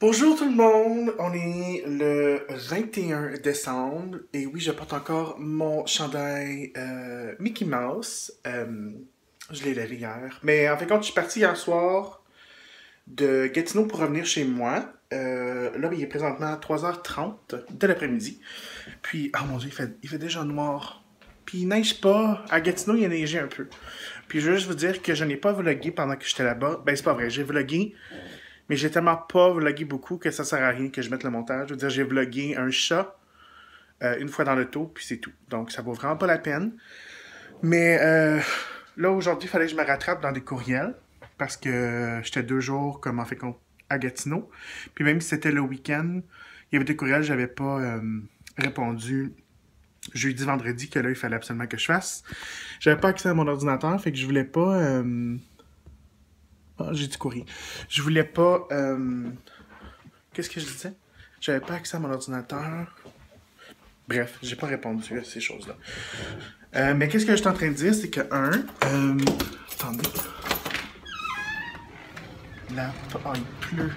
Bonjour tout le monde, on est le 21 décembre et oui, je porte encore mon chandail Mickey Mouse. Je l'ai lavé hier. Mais en fait, quand je suis parti hier soir de Gatineau pour revenir chez moi, là, il est présentement 3h30 de l'après-midi. Puis, oh mon Dieu, il fait déjà noir. Puis il neige pas. À Gatineau, il a neigé un peu. Puis je veux juste vous dire que je n'ai pas vlogué pendant que j'étais là-bas. Ben, c'est pas vrai, j'ai vlogué. Mais j'ai tellement pas vlogué beaucoup que ça sert à rien que je mette le montage. Je veux dire, j'ai vlogué un chat une fois dans l'auto, puis c'est tout. Donc, ça vaut vraiment pas la peine. Mais là, aujourd'hui, il fallait que je me rattrape dans des courriels parce que j'étais 2 jours, comme en fait, à Gatineau. Puis même si c'était le week-end, il y avait des courriels que j'avais pas répondu jeudi, vendredi, que là, il fallait absolument que je fasse. J'avais pas accès à mon ordinateur, fait que je voulais pas... Ah, j'ai dit courrier. Je voulais pas... Qu'est-ce que je disais? J'avais pas accès à mon ordinateur. Bref, j'ai pas répondu à ces choses-là. Mais qu'est-ce que je suis en train de dire, c'est que attendez. Là, oh, il pleut.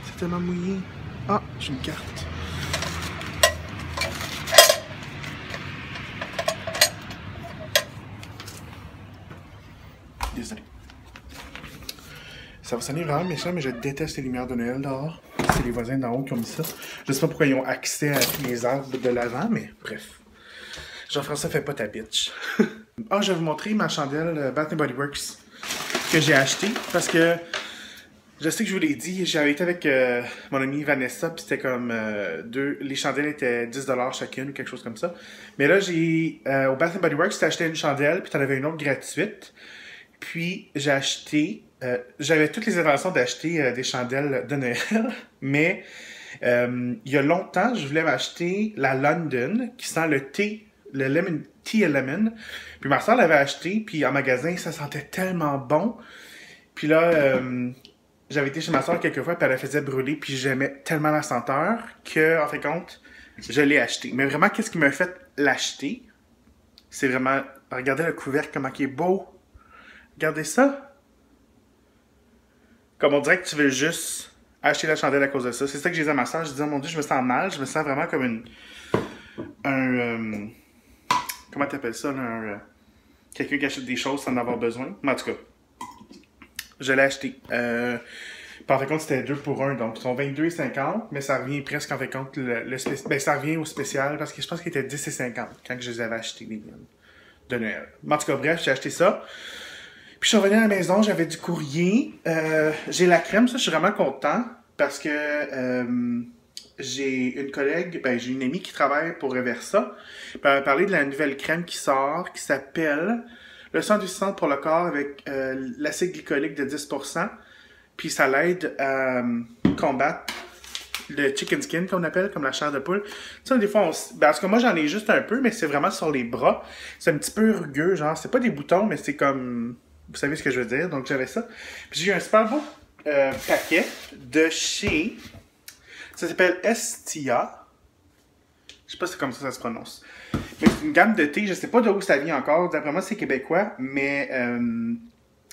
C'est tellement mouillé. Ah, j'ai une carte. Désolé. Ça va sonner vraiment méchant, mais je déteste les lumières de Noël dehors. C'est les voisins d'en haut qui ont mis ça. Je sais pas pourquoi ils ont accès à tous les arbres de l'avant, mais bref. Jean-François, fais pas ta bitch. Ah, je vais vous montrer ma chandelle Bath Body Works que j'ai achetée parce que je sais que je vous l'ai dit, j'avais été avec mon amie Vanessa, puis c'était comme les chandelles étaient 10$ chacune ou quelque chose comme ça. Mais là, au Bath Body Works, t'as acheté une chandelle, puis t'en avais une autre gratuite. Puis j'ai acheté, j'avais toutes les intentions d'acheter des chandelles de Noël, mais il y a longtemps, je voulais m'acheter la London qui sent le thé, le lemon tea et lemon. Puis ma soeur l'avait acheté, puis en magasin, ça sentait tellement bon. Puis là, j'avais été chez ma soeur quelques fois, puis elle la faisait brûler, puis j'aimais tellement la senteur que, en fin de compte, je l'ai acheté. Mais vraiment, qu'est-ce qui m'a fait l'acheter? C'est vraiment, regardez le couvercle, comment il est beau. Regardez ça. Comme on dirait que tu veux juste acheter la chandelle à cause de ça. C'est ça que j'ai dit à ma soeur. Je disais, oh mon Dieu, je me sens mal. Je me sens vraiment comme comment t'appelles ça, là, quelqu'un qui achète des choses sans en avoir besoin. Mais en tout cas, je l'ai acheté. Puis en fait, compte, c'était 2 pour 1. Donc, ils sont 22,50, mais ça revient presque en fait compte ben, ça revient au spécial parce que je pense qu'il était 10,50 quand je les avais achetés, les miennes, de Noël. Mais en tout cas, bref, j'ai acheté ça. Puis je suis revenu à la maison, j'avais du courrier. J'ai la crème, ça, je suis vraiment content parce que j'ai une collègue, ben j'ai une amie qui travaille pour Reversa. Puis elle m'a parlé de la nouvelle crème qui sort, qui s'appelle le 100 pour le corps avec l'acide glycolique de 10%. Puis ça l'aide à combattre le chicken skin qu'on appelle, comme la chair de poule. Tu sais, des fois, parce que moi j'en ai juste un peu, mais c'est vraiment sur les bras. C'est un petit peu rugueux, genre, c'est pas des boutons, mais c'est comme... Vous savez ce que je veux dire, donc j'avais ça. Puis j'ai eu un super beau paquet de chez... Ça s'appelle Estia. Je sais pas si c'est comme ça se prononce. Mais c'est une gamme de thé, je sais pas d'où ça vient encore. D'après moi, c'est québécois, mais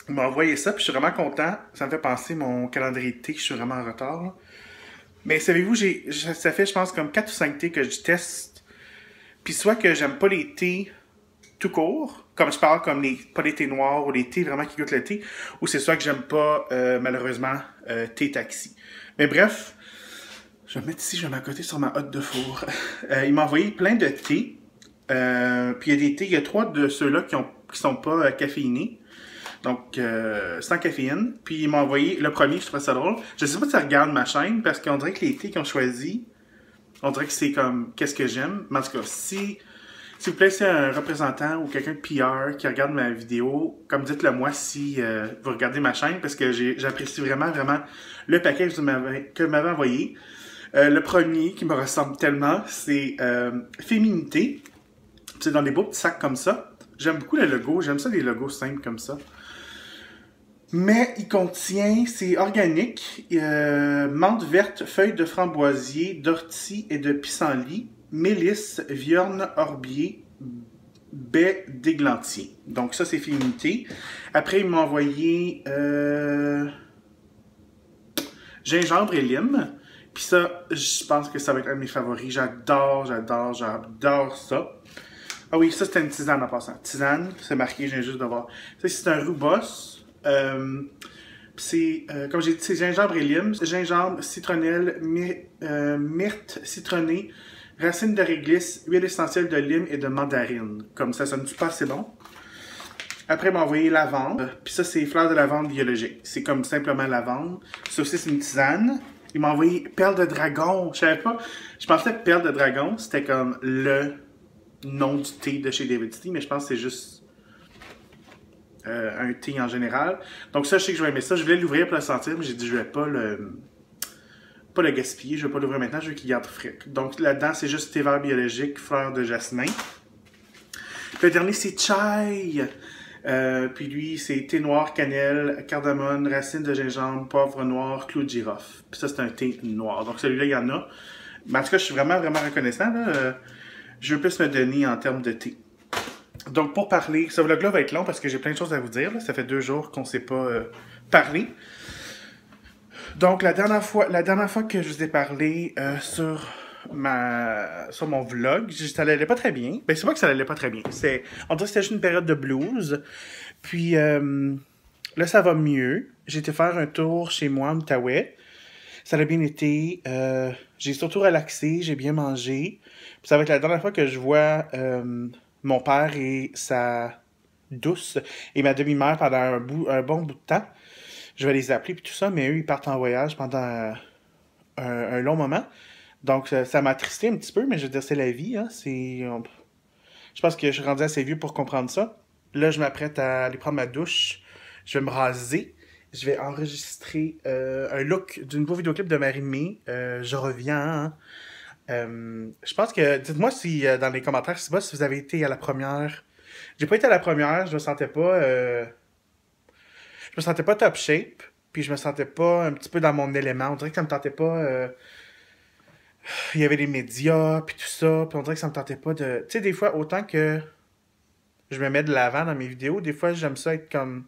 il m'a envoyé ça, puis je suis vraiment content. Ça me fait penser mon calendrier de thé, je suis vraiment en retard. Là. Mais savez-vous, ça fait, je pense, comme 4 ou 5 thés que je teste. Puis soit que j'aime pas les thés tout court, comme je parle comme pas les thés noirs ou les thés vraiment qui goûtent le thé, ou c'est soit que j'aime pas, malheureusement, thé taxi. Mais bref, je vais me mettre ici, je vais m'accoter sur ma hotte de four. Il m'a envoyé plein de thés. Puis il y a des thés, il y a 3 de ceux-là qui sont pas caféinés. Donc, sans caféine. Puis il m'a envoyé le premier, je trouvais ça drôle. Je sais pas si ça regarde ma chaîne, parce qu'on dirait que les thés qu'ils ont choisi, on dirait que c'est comme, qu'est-ce que j'aime. Mais en tout cas, s'il vous plaît, c'est un représentant ou quelqu'un de PR qui regarde ma vidéo, comme dites-le moi si vous regardez ma chaîne, parce que j'apprécie vraiment, vraiment le paquet que vous m'avez envoyé. Le premier qui me ressemble tellement, c'est Féminité. C'est dans des beaux petits sacs comme ça. J'aime beaucoup le logo, j'aime ça les logos simples comme ça. Mais il contient, c'est organique, menthe verte, feuilles de framboisier, d'ortie et de pissenlit, mélisse, viorne, orbier, baie d'églantier. Donc ça, c'est Féminité. Après, il m'a envoyé gingembre et lime. Puis ça, je pense que ça va être un de mes favoris. J'adore ça. Ah oui, ça c'était une tisane en passant. Tisane, c'est marqué, je viens juste de voir. Ça, c'est un rooibos. C'est, comme j'ai dit, c'est gingembre et lime. Gingembre, citronnelle, myrte citronnée, racines de réglisse, huile essentielle de lime et de mandarine. Comme ça sonne pas assez bon. Après, il m'a envoyé lavande. Puis ça, c'est fleurs de lavande biologique. C'est comme simplement lavande. Ça aussi, c'est une tisane. Il m'a envoyé perle de dragon. Je savais pas. Je pensais que perle de dragon, c'était comme le nom du thé de chez David's Tea, mais je pense que c'est juste un thé en général. Donc ça, je sais que je vais aimer ça. Je voulais l'ouvrir pour le sentir, mais j'ai dit je vais pas le gaspiller. Je vais pas l'ouvrir maintenant, je veux qu'il garde frais. Donc là-dedans, c'est juste thé vert biologique, fleurs de jasmin. Puis le dernier, c'est chai. Puis lui, c'est thé noir, cannelle, cardamone, racines de gingembre, poivre noir, clou de girofle. Puis ça, c'est un thé noir. Donc celui-là, il y en a. Mais en tout cas, je suis vraiment reconnaissant. Là. Je veux plus me donner en termes de thé. Donc pour parler, ce vlog-là va être long parce que j'ai plein de choses à vous dire. Là. Ça fait 2 jours qu'on ne s'est pas parlé. Donc la dernière fois que je vous ai parlé sur mon vlog, ça allait pas très bien. Ben c'est pas que ça allait pas très bien. On dirait que c'était juste une période de blues. Puis là ça va mieux. J'ai été faire un tour chez moi en Outaouais. Ça a bien été. J'ai surtout relaxé, j'ai bien mangé. Puis ça va être la dernière fois que je vois mon père et sa douce et ma demi-mère pendant un bon bout de temps. Je vais les appeler puis tout ça, mais eux, ils partent en voyage pendant un long moment. Donc, ça m'a attristé un petit peu, mais je veux dire, c'est la vie. Hein? Je pense que je suis rendu assez vieux pour comprendre ça. Là, je m'apprête à aller prendre ma douche. Je vais me raser. Je vais enregistrer un look du nouveau vidéoclip de Marie-Mé. Je reviens. Hein? Je pense que... Dites-moi si dans les commentaires, si vous avez été à la première. J'ai pas été à la première. Je me sentais pas... Je me sentais pas top shape. Puis je me sentais pas un petit peu dans mon élément. On dirait que ça me tentait pas... Il y avait les médias, puis tout ça, puis on dirait que ça me tentait pas de... Tu sais, des fois, autant que je me mets de l'avant dans mes vidéos, des fois, j'aime ça être comme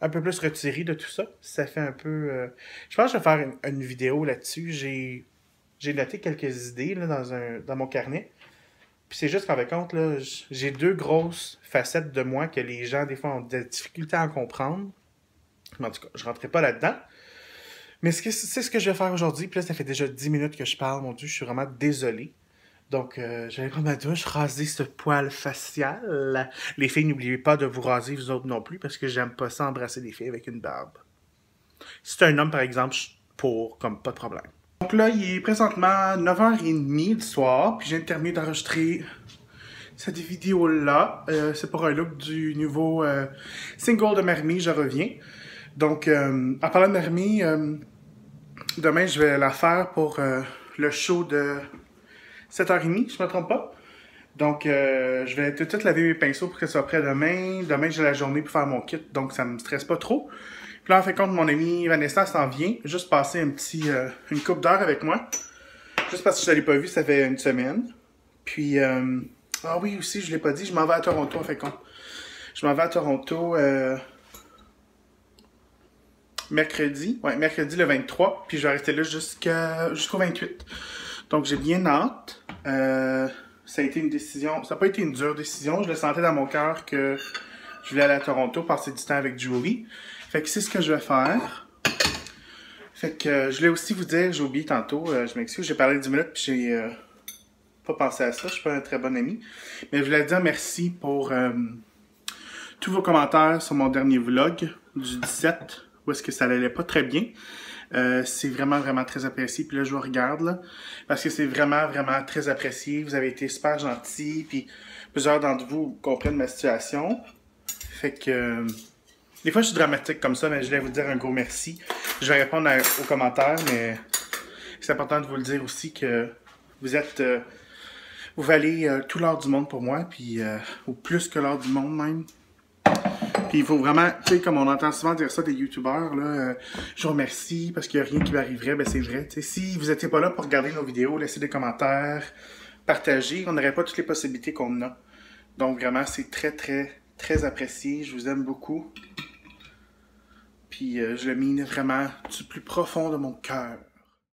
un peu plus retiré de tout ça. Ça fait un peu... Je pense que je vais faire une vidéo là-dessus. J'ai noté quelques idées là, dans mon carnet. Puis c'est juste qu'en fait compte, là, j'ai 2 grosses facettes de moi que les gens, des fois, ont des difficultés à comprendre. Mais en tout cas, je rentrerai pas là-dedans. Mais c'est ce que je vais faire aujourd'hui. Puis là, ça fait déjà 10 minutes que je parle. Mon Dieu, je suis vraiment désolé. Donc, j'allais prendre ma douche, raser ce poil facial. Les filles, n'oubliez pas de vous raser, vous autres non plus, parce que j'aime pas ça embrasser des filles avec une barbe. Si c'est un homme, par exemple, pour, comme, pas de problème. Donc là, il est présentement 9h30 du soir. Puis je viens de terminer d'enregistrer cette vidéo-là. C'est pour un look du nouveau single de Marie-Mé, Je reviens. Donc, en parlant de Marie-Mé, demain, je vais la faire pour le show de 7h30, je ne me trompe pas. Donc, je vais tout de suite laver mes pinceaux pour que ça soit prêt demain. Demain, j'ai la journée pour faire mon kit, donc ça ne me stresse pas trop. Puis là, en fin de compte, mon amie Vanessa s'en vient, juste passer une couple d'heures avec moi. Juste parce que je ne l'ai pas vue, ça fait une semaine. Puis, ah oui, aussi, je ne l'ai pas dit, je m'en vais à Toronto, en fin de compte. Je m'en vais à Toronto... mercredi le 23, puis je vais rester là jusqu'au 28. Donc j'ai bien hâte. Ça a été une décision, ça n'a pas été une dure décision, je le sentais dans mon cœur que je voulais aller à Toronto, passer du temps avec Julie. Fait que c'est ce que je vais faire. Fait que je voulais aussi vous dire, j'ai oublié tantôt, je m'excuse, j'ai parlé 10 minutes puis j'ai pas pensé à ça, je suis pas un très bon ami. Mais je voulais dire merci pour tous vos commentaires sur mon dernier vlog du 17. Où est-ce que ça n'allait pas très bien. C'est vraiment, vraiment très apprécié. Puis là, je vous regarde, là, parce que c'est vraiment, vraiment très apprécié. Vous avez été super gentils, puis plusieurs d'entre vous comprennent ma situation. Fait que... des fois, je suis dramatique comme ça, mais je voulais vous dire un gros merci. Je vais répondre aux commentaires, mais c'est important de vous le dire aussi que vous êtes... vous valez tout l'or du monde pour moi, puis ou plus que l'or du monde même. Puis il faut vraiment, tu sais, comme on entend souvent dire ça des youtubeurs, là, je vous remercie parce qu'il n'y a rien qui m'arriverait, ben c'est vrai. Tu sais, si vous n'étiez pas là pour regarder nos vidéos, laisser des commentaires, partager, on n'aurait pas toutes les possibilités qu'on a. Donc vraiment, c'est très, très, très apprécié. Je vous aime beaucoup. Puis Puis je le mine vraiment du plus profond de mon cœur.